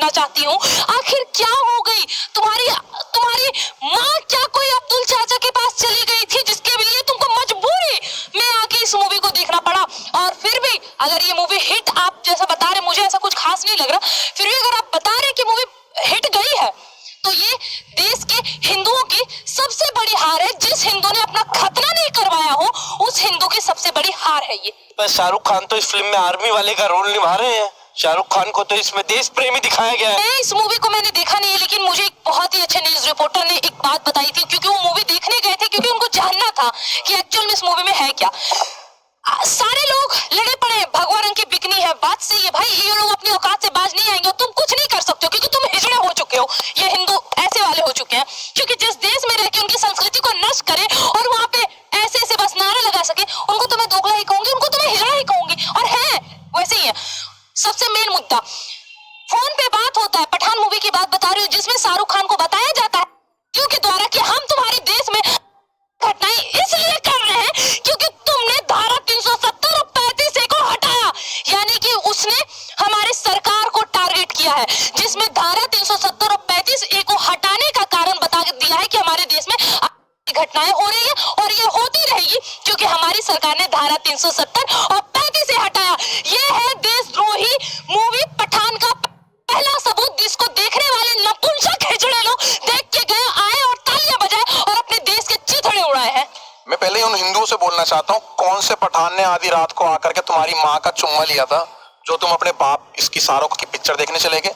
पूछना चाहती हूँ, आखिर क्या हो गई तुम्हारी तुम्हारी माँ? क्या कोई अब्दुल चाचा के पास चली गई थी जिसके लिए तुमको मजबूरी में आके इस मूवी को देखना पड़ा? और फिर भी अगर ये मूवी हिट, आप जैसा बता रहे, मुझे ऐसा कुछ खास नहीं लग रहा, फिर भी अगर आप बता रहे कि मूवी हिट गई है तो ये देश के हिंदुओं की सबसे बड़ी हार है। जिस हिंदू ने अपना खतना नहीं करवाया हो उस हिंदू की सबसे बड़ी हार है ये। पर शाहरुख खान तो इस फिल्म में आर्मी वाले का रोल निभा रहे हैं। शाहरुख खान को तो इसमें देश प्रेमी दिखाया गया है। इस मूवी को मैंने देखा नहीं है, लेकिन मुझे एक बहुत ही अच्छे न्यूज रिपोर्टर ने एक बात बताई थी, क्योंकि वो मूवी देखने गए थे, क्योंकि उनको जानना था कि एक्चुअल में इस मूवी में है क्या। सारे लोग लड़े पड़े, भगवा रंग की बिकनी है। बात सही है भाई, ये लोग अपनी औकात से बाज नहीं आएंगे, तुम कुछ नहीं कर सकते हो क्योंकि तुम हिजड़े हो चुके हो। ये हिंदू ऐसे वाले हो चुके हैं क्योंकि जिस देश में रह के उनकी संस्कृति को नष्ट करे और वहाँ पे ऐसे बस नारा लगा सके, उनको तो मैं दोगला ही कहूंगी, उनको तो मैं हिजड़ा ही कहूंगी। और है वैसे ही है। सबसे मेन मुद्दा, फोन पे बात होता है, पठान मूवी की बात बता रही हूँ, जिसमें शाहरुख खान को बताया जाता है क्योंकि द्वारा कि हम तुम्हारे देश में घटनाएं इसलिए कर रहे हैं क्योंकि तुमने धारा 370 और 35 को हटाया। यानी कि उसने हमारी सरकार को टारगेट किया है, जिसमें धारा 370 और 35 को हटाने का कारण बता दिया है कि हमारे देश में घटनाएं हो रही है और ये होती रहेगी क्योंकि हमारी सरकार ने धारा 370 और 35 हटाया। ये है देशद्रोही मूवी पठान का पहला सबूत, जिसको देखने वाले नपुंसक हिजड़े लोग देख के गए, आए और तालियां बजाए और अपने देश के चिथड़े उड़ाए हैं। मैं पहले उन हिंदुओं से बोलना चाहता हूँ, कौन से पठान ने आधी रात को आकर के तुम्हारी माँ का चुम्मा लिया था जो तुम अपने बाप इसकी शाहरुख की पिक्चर देखने चले गए?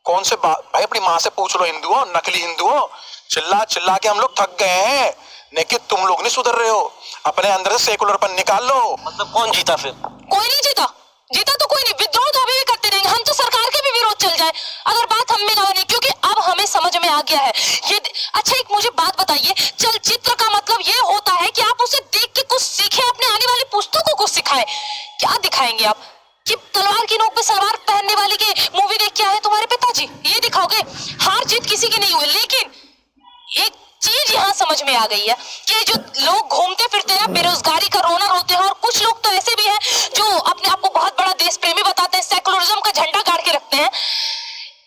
कौन से भाई अपनी माँ से पूछ लो, हिंदुओं, नकली हिंदुओं, चिल्ला चिल्ला के हम लोग थक गए हैं, लेकिन तुम लोग नहीं सुधर रहे हो। अपने अंदर से सेकुलरपन निकाल लो। मतलब कौन जीता फिर? कोई नहीं जीता, जीता तो कोई नहीं। विद्रोह तो अभी भी करते रहेंगे, हम तो सरकार के भी विरोध चल जाए अगर बात हम में ना बने, क्योंकि अब हमें समझ में आ गया है ये। अच्छा एक मुझे बात बताइए, चलचित्र का मतलब ये होता है कि आप उसे देख के कुछ सीखें, अपने आने वाली पुस्तकों को कुछ सिखाएं। क्या दिखाएंगे आप? कि तलवार की नोक पे सलवार पहनने वाली की मूवी देख के आए तुम्हारे पिताजी, ये दिखाओगे? हार जीत किसी की नहीं हुई, लेकिन एक चीज यहाँ समझ में आ गई है कि जो लोग घूमते फिरते हैं, बेरोजगारी का रोना रोते हैं, और कुछ लोग तो ऐसे भी हैं जो अपने आप को बहुत बड़ा देश प्रेमी बताते हैं, सेकुलरिज्म का झंडा गाड़ के रखते हैं।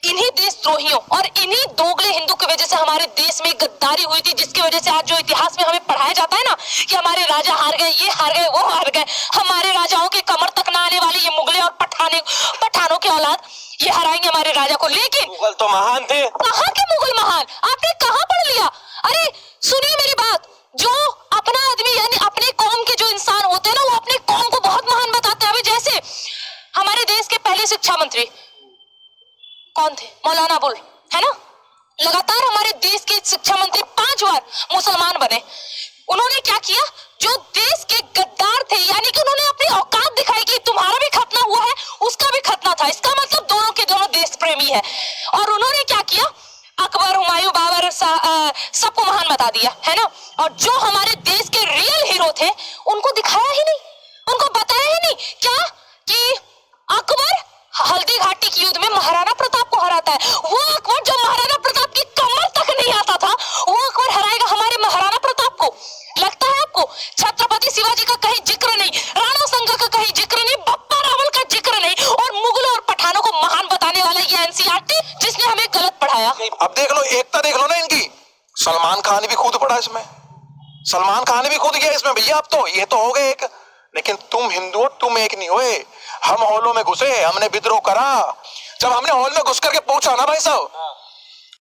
इन्हीं देशद्रोहियों और इन्हीं दोगले हिंदू की वजह से हमारे देश में गद्दारी हुई थी, जिसकी वजह से आज जो इतिहास में हमें पढ़ाया जाता है ना कि हमारे राजा हार गए, ये हार गए, वो हार गए, हमारे राजाओं के कमर तक ना आने वाले ये मुगले और पठानों की औलाद ये हराएंगे हमारे राजा को। लेकिन मुगल तो महान थे। कहाँ के मुगल महान? आपने कहाँ पढ़ लिया? अरे सुनिए मेरी बात, जो अपना आदमी यानी अपने कौम के जो इंसान होते हैं ना, वो अपने कौम को बहुत महान बताते हैं। अभी जैसे हमारे देश के पहले शिक्षा मंत्री कौन थे? मौलाना बुल, है ना? लगातार हमारे देश के शिक्षा मंत्री 5 बार मुसलमान बने। उन्होंने क्या किया? जो देश के गद्दार थे, यानी कि उन्होंने अपनी औकात दिखाई कि तुम्हारा भी खतना हुआ है, उसका भी खतना था, इसका मतलब दोनों के दोनों देश प्रेमी है। और उन्होंने क्या किया? अकबर, हुमायूं, बाबर सबको महान बता दिया, है ना? और जो हमारे देश के रियल हीरो थे उनको दिखाया ही नहीं, उनको बताया ही नहीं। क्या कि अकबर हल्दी घाटी के युद्ध में महाराणा प्रताप को हराता है। वो अकबर जो महाराणा प्रताप की कमर तक नहीं आता था, वो अकबर हराएगा हमारे महाराणा प्रताप को? लगता है आपको? छत्रपति शिवाजी का कहीं जिक्र नहीं, राणा संगा का कहीं जिक्र नहीं, बप्पा रावल का जिक्र नहीं, और मुगलों और पठानों को महान बताने वाला ये एनसीईआरटी जिसने हमें गलत पढ़ाया। अब देख लो, एकता देख लो ना इनकी। सलमान खान भी खुद पड़ा इसमें, सलमान खान भी खुद गया इसमें। भैया अब तो ये तो हो गए एक, लेकिन तुम हिंदू तुम एक नहीं हुए। हम हॉलों में घुसे, हमने विद्रोह करा। जब हमने हॉल में घुस करके पूछा ना भाई साहब